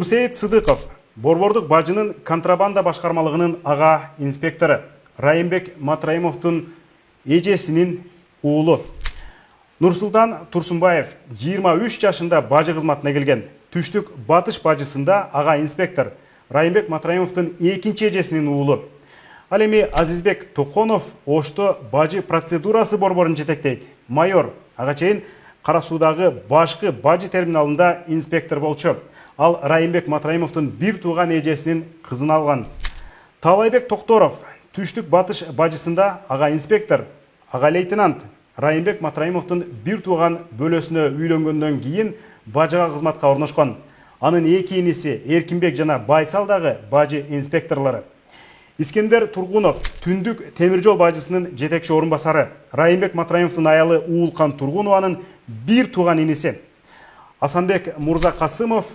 Нурсейит Сыдыков, Борбордук бажынын контрабанда башкармалыгынын ага инспектору, Райымбек Матраимовдун эжесинин уулу. Нурсултан Турсунбаев 23 жашында бажы кызматына келген. Түштүк батыш бажысында ага инспектор Райымбек Матраимовдун экинчи эжесинин уулу. Ал эми Азизбек Токонов Ошто бажы процедурасы борборун жетектейт. Майор ага чейин Кара Суудагы башкы бажы терминалында инспектор болчу. Ал Райымбек Матраимовдун бир тууган эжесинин кызын алган. Талайбек Токторов Түштүк батыш бажысында ага инспектор, ага лейтенант Райымбек Матраимовдун бир тууган бөлөсүнө үйлөнгөндөн кийин бажыга кызматка орношкон. Анын эки иниси Эркинбек жана Байсал дагы бажы инспекторлору. Искендер Тургунов Түндүк темир жол бажысынын жетекчи орун басары. Райымбек Матраимовдун аялы Уулкан Тургунованын бир тууган иниси. Асанбек Мурзакасымов